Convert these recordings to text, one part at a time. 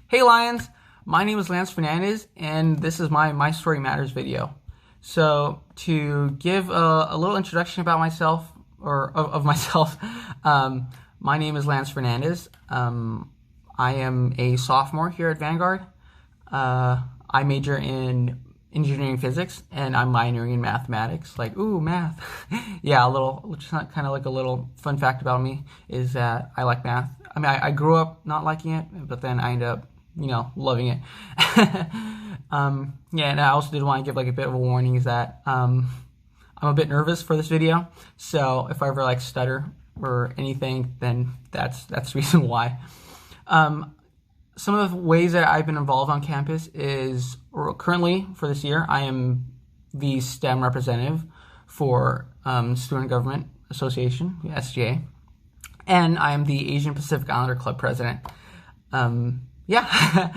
Hey Lions, my name is Lance Fernandez and this is my Story Matters video. So to give a little introduction about myself, or of myself, my name is Lance Fernandez. I am a sophomore here at Vanguard. I major in engineering physics and I'm minoring in mathematics. Like, ooh, math. Yeah, just kind of like a little fun fact about me is that I like math. I mean, I grew up not liking it, but then I ended up, loving it. Yeah, and I also did want to give like a bit of a warning is that I'm a bit nervous for this video. So if I ever like stutter or anything, then that's the reason why. Some of the ways that I've been involved on campus is currently for this year, I am the STEM representative for Student Government Association, SGA, and I am the Asian Pacific Islander Club president. Yeah.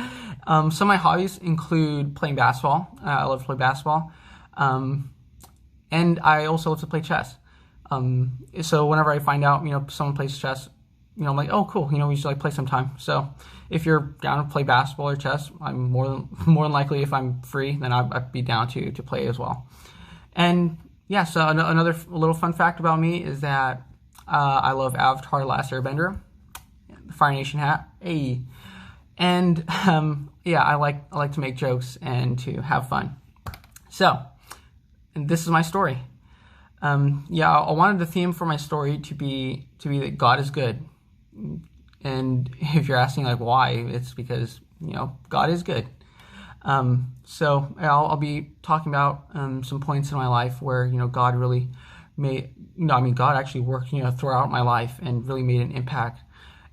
Some of my hobbies include playing basketball. I love to play basketball. And I also love to play chess. So whenever I find out, someone plays chess, I'm like, oh, cool. We should like play sometime. So if you're down to play basketball or chess, I'm more than likely, if I'm free, then I'd be down to play as well. And yeah, so another little fun fact about me is that I love Avatar: The Last Airbender, the Fire Nation hat. Hey. And yeah, I like to make jokes and to have fun. So, and this is my story. Yeah, I wanted the theme for my story to be that God is good. And if you're asking like why, it's because God is good. So I'll be talking about some points in my life where God really made. God actually worked throughout my life and really made an impact.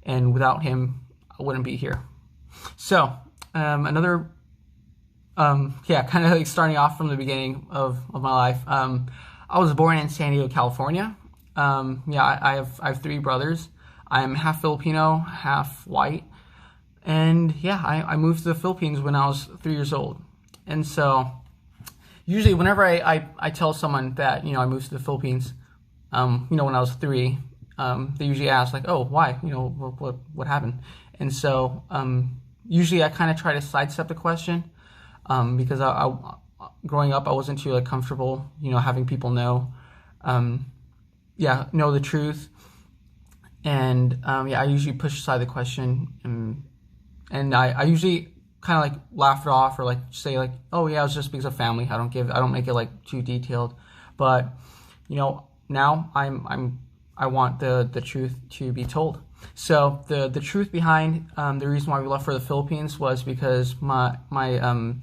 And without Him, I wouldn't be here. So, kind of like starting off from the beginning of my life. I was born in San Diego, California. I have three brothers. I'm half Filipino, half white. And yeah, I moved to the Philippines when I was 3 years old. And so, usually whenever I tell someone that, I moved to the Philippines, when I was 3, they usually ask like, oh, why? What happened? And so, usually I kind of try to sidestep the question, because I growing up, I wasn't too comfortable, having people know the truth. And, I usually push aside the question and I usually kind of laugh it off or say oh yeah, it's just because of family. I don't make it too detailed, but, now I want the truth to be told. So the truth behind the reason why we left for the Philippines was because my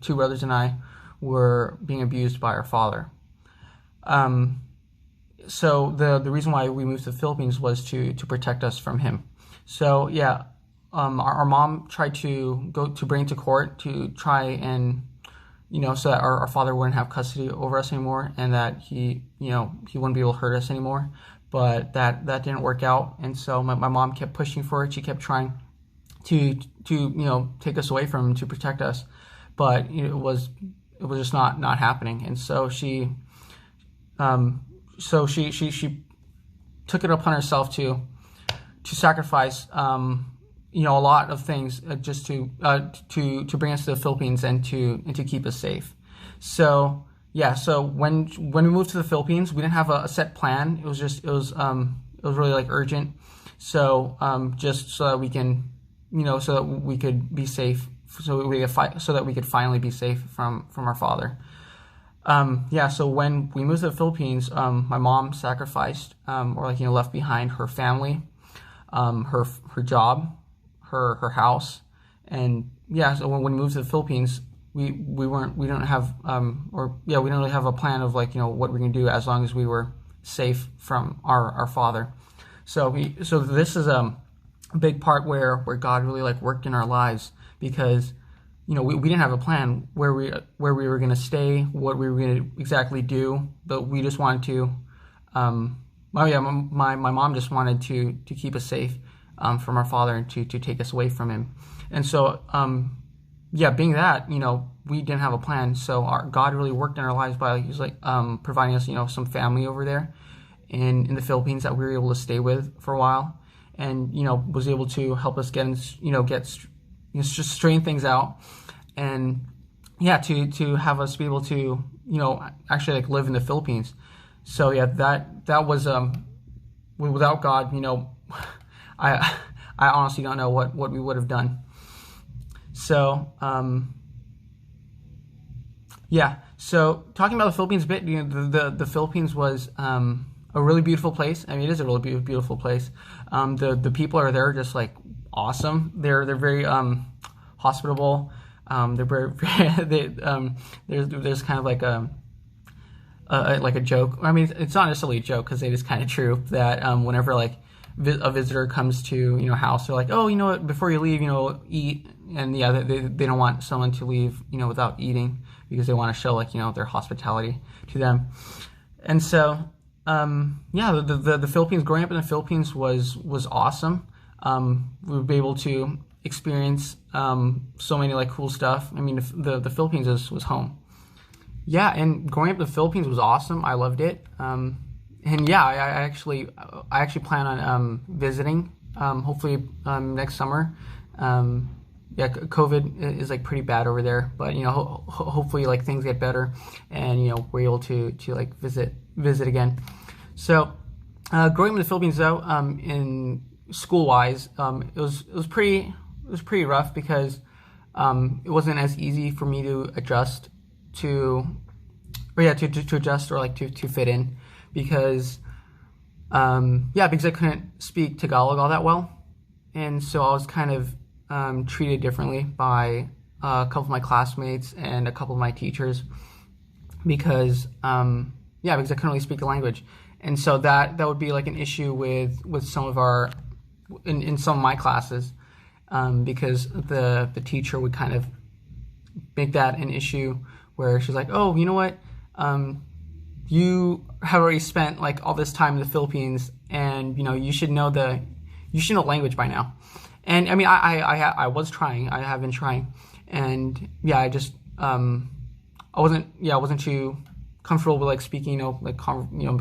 two brothers and I were being abused by our father. So the reason why we moved to the Philippines was to protect us from him. So yeah, our mom tried to bring to court to try and so that our father wouldn't have custody over us anymore and that he wouldn't be able to hurt us anymore. But that didn't work out, and so my mom kept pushing for it. She kept trying to take us away from him to protect us, but it was just not happening. And so she took it upon herself to sacrifice a lot of things just to bring us to the Philippines and to keep us safe. So. Yeah, so when we moved to the Philippines, we didn't have a set plan. It was really urgent. So just so that we can, so that we could be safe, so that we could finally be safe from our father. So when we moved to the Philippines, my mom sacrificed left behind her family, her job, her house, and yeah. So when we moved to the Philippines, we don't have we don't really have a plan of what we're gonna do as long as we were safe from our father. So this is a big part where God really worked in our lives, because we didn't have a plan where we were gonna stay, what we were gonna exactly do, but we just wanted to my mom just wanted to keep us safe from our father and to take us away from him. And so being that, we didn't have a plan, so God really worked in our lives by He was providing us, some family over there in the Philippines that we were able to stay with for a while, and was able to help us get just straighten things out, and yeah, to have us be able to actually like live in the Philippines. So yeah, that was without God, I honestly don't know what we would have done. So yeah, so talking about the Philippines a bit, the Philippines was a really beautiful place. I mean, it is a really beautiful place. The people are there just like awesome. They're very hospitable. They're there's kind of like a joke. I mean, it's not necessarily a joke because it is kind of true that whenever like a visitor comes to house, they're like, oh, you know what, before you leave, eat. And yeah, they don't want someone to leave without eating, because they want to show like their hospitality to them. And so yeah, the Philippines, growing up in the Philippines was awesome. We were able to experience so many like cool stuff. I mean, the Philippines was home. Yeah, and growing up in the Philippines was awesome. I loved it. And yeah, I actually plan on visiting hopefully next summer. Yeah, COVID is like pretty bad over there, but hopefully like things get better, and we're able to like visit again. So growing up in the Philippines though, in school wise, it was pretty rough, because it wasn't as easy for me to adjust to adjust or like to fit in, because because I couldn't speak Tagalog all that well, and so I was kind of treated differently by a couple of my classmates and a couple of my teachers, because because I couldn't really speak the language. And so that would be like an issue with some of our in some of my classes, because the teacher would kind of make that an issue, where she's like, oh, you know what, you have already spent like all this time in the Philippines, and you should know language by now. And I mean, I was trying. I have been trying, and yeah, I just I wasn't too comfortable with like speaking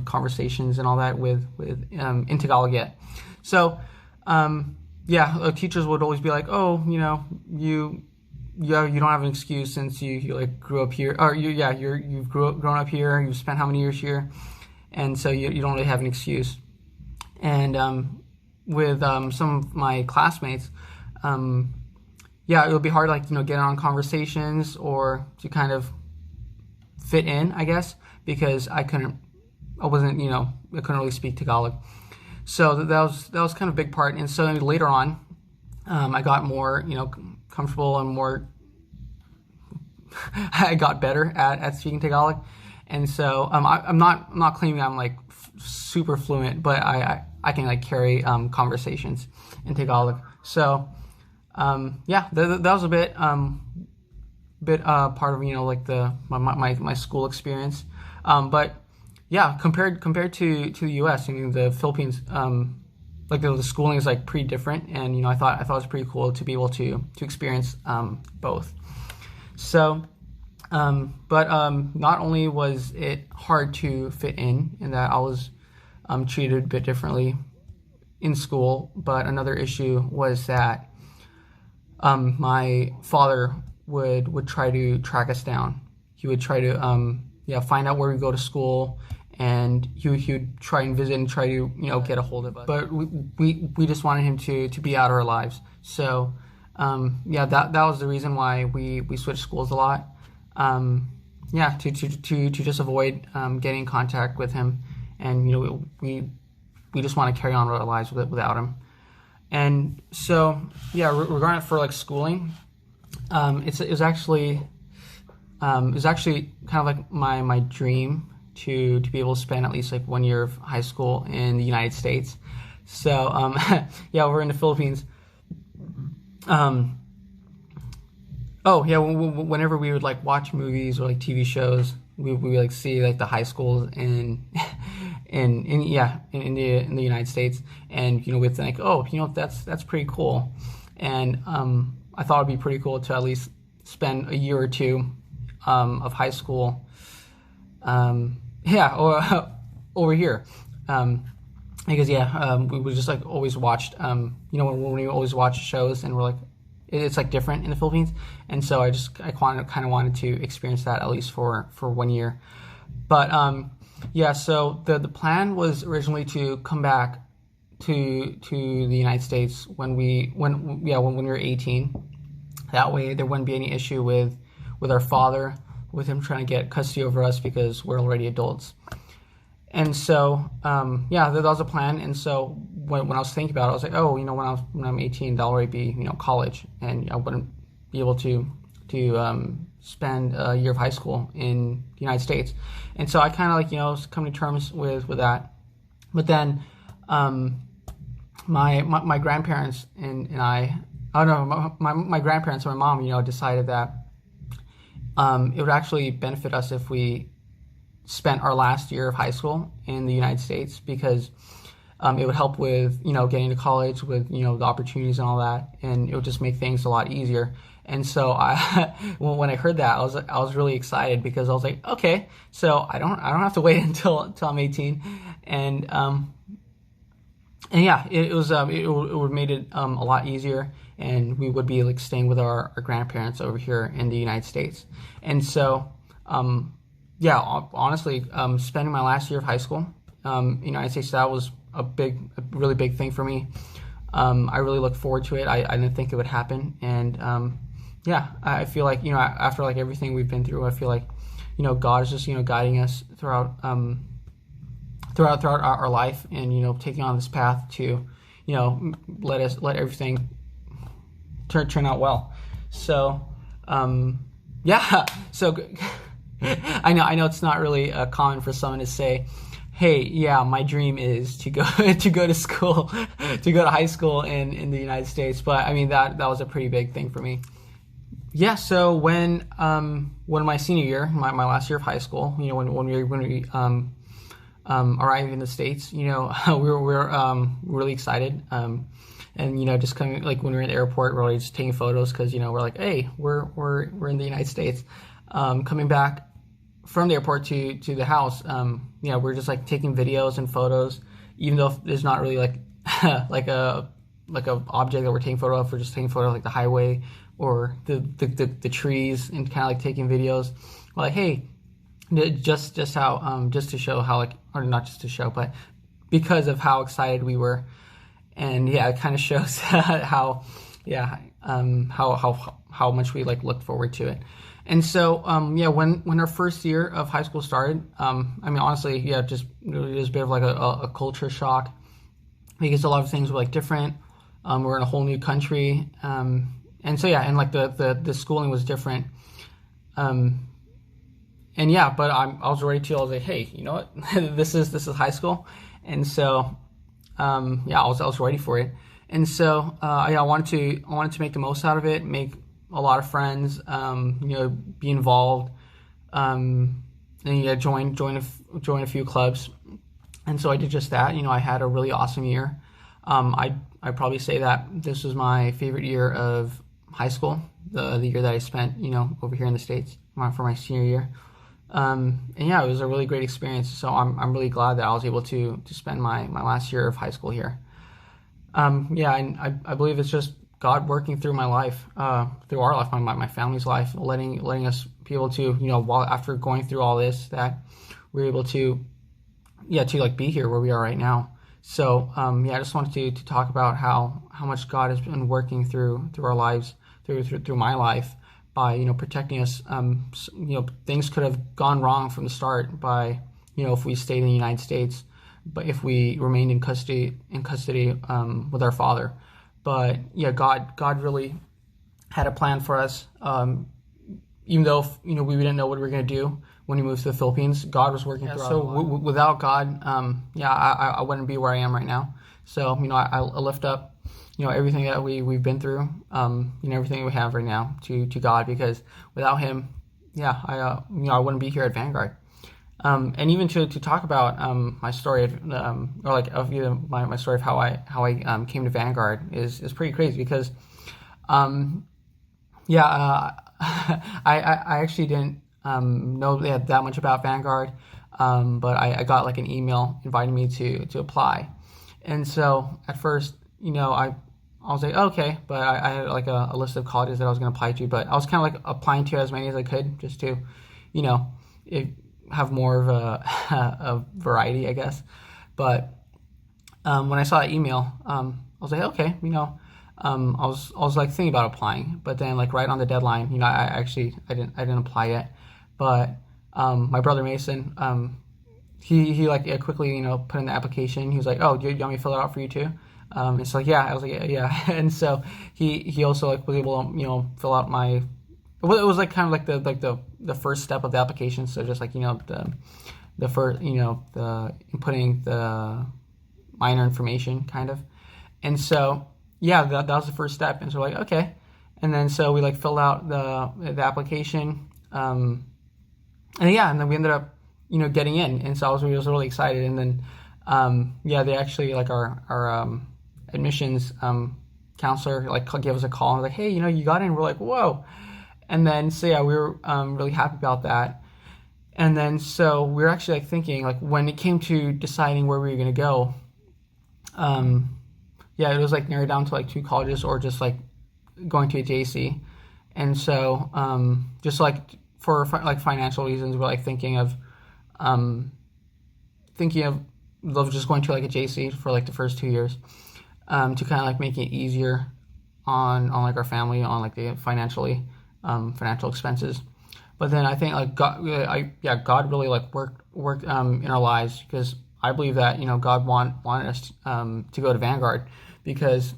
conversations and all that with in Tagalog yet. So teachers would always be like, oh, you don't have an excuse, since you like grew up here, or you've grown up here, you've spent how many years here, and so you don't really have an excuse. And with some of my classmates, it would be hard to get on conversations or to kind of fit in, I guess, because I couldn't really speak Tagalog. So that was kind of a big part. And so later on, I got more comfortable and more I got better at speaking Tagalog. And so I'm not claiming I'm like super fluent, but I can like carry conversations in Tagalog. So that was a bit part of like my school experience. But yeah, compared to the U.S., I mean, the Philippines, like the schooling is like pretty different, and I thought it was pretty cool to be able to experience both. So but not only was it hard to fit in that I was treated a bit differently in school, but another issue was that my father would try to track us down. He would try to find out where we go to school, and he would try and visit and try to get a hold of us. But we just wanted him to be out of our lives. So that was the reason why we switched schools a lot. To just avoid getting in contact with him, and we just want to carry on with our lives without him. And so regarding it for like schooling, it was actually kind of like my dream to be able to spend at least like 1 year of high school in the United States. So we're in the Philippines. Whenever we would like watch movies or like TV shows, we would like see like the high schools in the United States, and we'd think, oh, that's pretty cool. And I thought it'd be pretty cool to at least spend a year or two of high school or over here, because we just like always watched when we always watch shows, and we're like, it's like different in the Philippines, and so I kind of wanted to experience that at least for 1 year. But yeah, so the plan was originally to come back to the United States when we were 18. That way there wouldn't be any issue with our father, with him trying to get custody over us because we're already adults. And so yeah, that was a plan. And so when I was thinking about it, I was like, oh, when I'm 18, that'll already be college, and I wouldn't be able to spend a year of high school in the United States. And so I kind of come to terms with that. But then my grandparents and I don't know, my grandparents and my mom, decided that it would actually benefit us if we spent our last year of high school in the United States, because it would help with getting to college, with the opportunities and all that, and it would just make things a lot easier. And so when I heard that, I was really excited, because I was like, okay, so I don't have to wait until I'm 18, and yeah, it would have made it a lot easier, and we would be staying with our grandparents over here in the United States. And so yeah, honestly, spending my last year of high school in the United States, that was a really big thing for me. I really look forward to it. I didn't think it would happen, and yeah, I feel like after everything we've been through, I feel like God is just guiding us throughout our life, and taking on this path to let everything turn out well. So yeah, so I know it's not really common for someone to say, hey, yeah, my dream is to go to school, to go to high school in the United States. But I mean, that was a pretty big thing for me. Yeah, so when my senior year, my last year of high school, when we arrived in the States, we were really excited, and just coming, when we were in the airport, we're just taking photos, because we're like, hey, we're in the United States. Coming back from the airport to the house, we're just taking videos and photos, even though there's not really like a object that we're taking photo of. We're just taking photo of the highway or the trees, and kind of taking videos. We're like, hey, just how just to show how or not just to show, but because of how excited we were. And yeah, it kind of shows how much we looked forward to it. And so yeah, when our first year of high school started, I mean, honestly, yeah, it was a bit of a culture shock, because a lot of things were different. We're in a whole new country, and so yeah, and the schooling was different. And yeah, but I was ready to. I was like, hey, you know what? this is high school, and so yeah, I was ready for it. And so yeah, I wanted to make the most out of it, make a lot of friends, be involved, and yeah, join a few clubs. And so I did just that. I had a really awesome year. I'd probably say that this was my favorite year of high school, the year that I spent, over here in the States for my senior year. And yeah, it was a really great experience. So I'm really glad that I was able to spend my last year of high school here. Yeah, and I believe it's just God working through my life, through our life, my family's life, letting us be able to, while after going through all this, that we're able to, yeah, to be here where we are right now. So yeah, I just wanted to talk about how much God has been working through our lives, through my life, by protecting us. Things could have gone wrong from the start by if we stayed in the United States, but if we remained in custody with our father. But yeah, God really had a plan for us. Even though we didn't know what we were going to do when we moved to the Philippines, God was working through. So without God, yeah, I wouldn't be where I am right now. So I lift up everything that we've been through, everything we have right now to God, because without Him, yeah, I wouldn't be here at Vanguard. And even to talk about my story, or my story of how I came to Vanguard is pretty crazy, because yeah, I actually didn't know that much about Vanguard, but I got an email inviting me to apply. And so at first, I I was like, okay, but I had like a list of colleges that I was going to apply to, but I was kind of like applying to as many as I could just to, you know, it, have more of a, a variety, I guess. But when I saw that email, I was like, okay, I was like thinking about applying, but then like right on the deadline, I didn't apply yet, but my brother Mason, he like quickly put in the application. He was like, oh, do you want me to fill it out for you too? It's like, yeah. I was like, yeah. And so he also like was able to fill out my. Well, it was like kind of like the first step of the application. So just like the first the inputting the minor information kind of. And so yeah, that was the first step. And so like, okay. And then so we like filled out the application. And then we ended up getting in. And so I was really excited. And then they actually like our admissions counselor like gave us a call and was like, hey, you got in. We're like, whoa. And then so yeah, we were really happy about that. And then so we were actually like thinking like when it came to deciding where we were going to go, it was like narrowed down to like 2 colleges or just like going to a JC. And so just like for like financial reasons, we're like thinking of just going to like a JC for like the first 2 years to kind of like make it easier on like our family, on like the financial expenses. But then I think like God really like worked in our lives, because I believe that God wanted us to go to Vanguard, because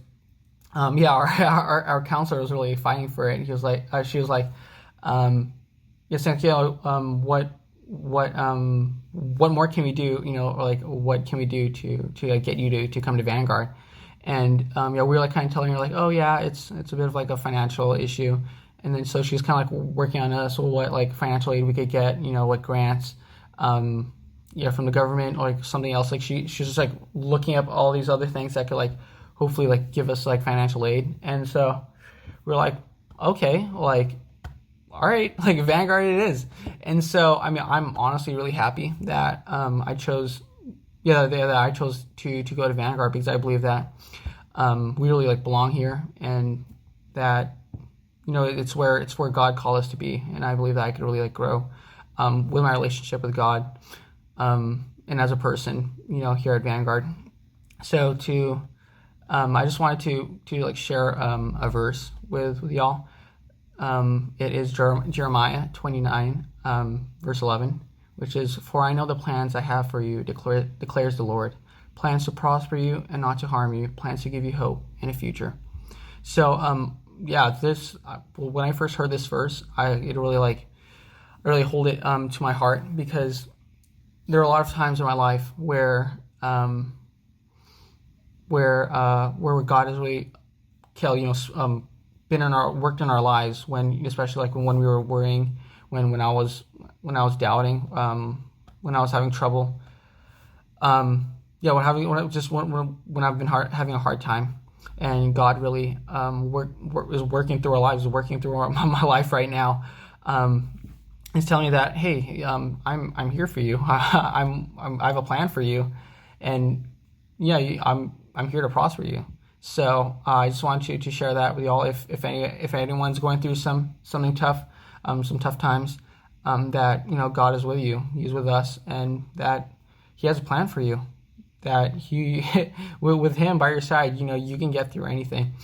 our counselor was really fighting for it. He was like she was like Santiago, what more can we do, or like what can we do to like, get you to come to Vanguard? And we were like kind of telling her like, oh yeah, it's a bit of like a financial issue. And then so she's kind of like working on us, or what like financial aid we could get, what grants from the government, or like something else. Like she's just like looking up all these other things that could like hopefully like give us like financial aid. And so we're like, okay, like all right, like Vanguard it is. And so I mean, I'm honestly really happy that I chose to go to Vanguard, because I believe that we really like belong here, and that it's where God called us to be. And I believe that I could really like grow with my relationship with God, and as a person here at Vanguard. So I just wanted to like share a verse with y'all. It is Jeremiah 29 verse 11, which is, for I know the plans I have for you, declares the Lord, plans to prosper you and not to harm you, plans to give you hope and a future. So when I first heard this verse, I really hold it to my heart, because there are a lot of times in my life where God has really worked in our lives, especially like when we were worrying, when I was doubting, when I was having trouble, when I've been having a hard time. And God really is working through our lives, working through my life right now. He's telling me that, hey, I'm here for you. I have a plan for you, and I'm here to prosper you. So I just wanted to share that with y'all. If anyone's going through something tough, some tough times, that God is with you. He's with us, and that He has a plan for you. That with Him by your side, you can get through anything.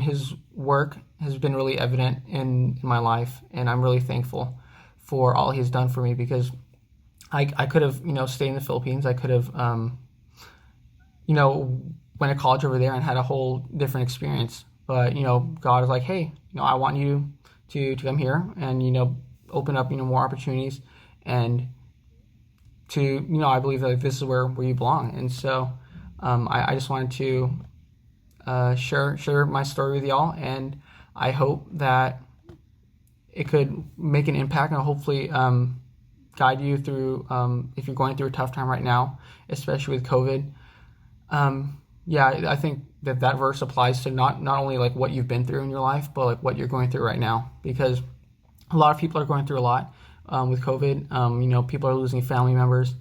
His work has been really evident in my life, and I'm really thankful for all He's done for me, because I could have stayed in the Philippines. I could have went to college over there and had a whole different experience. But God is like, hey, I want you to come here and open up more opportunities, and I believe that this is where you belong. And so I just wanted to share my story with y'all, and I hope that it could make an impact and hopefully guide you through if you're going through a tough time right now, especially with COVID. I think that verse applies to not only like what you've been through in your life, but like what you're going through right now, because a lot of people are going through a lot with COVID. People are losing family members.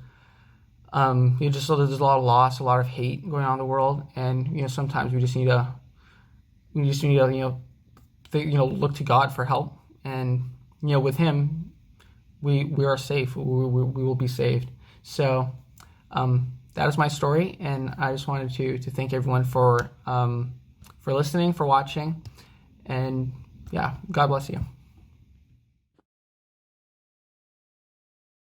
Just so there's a lot of loss, a lot of hate going on in the world, and sometimes we just need to look to God for help, and with Him, we are safe. We will be saved. So that is my story, and I just wanted to thank everyone for listening, for watching, and yeah, God bless you.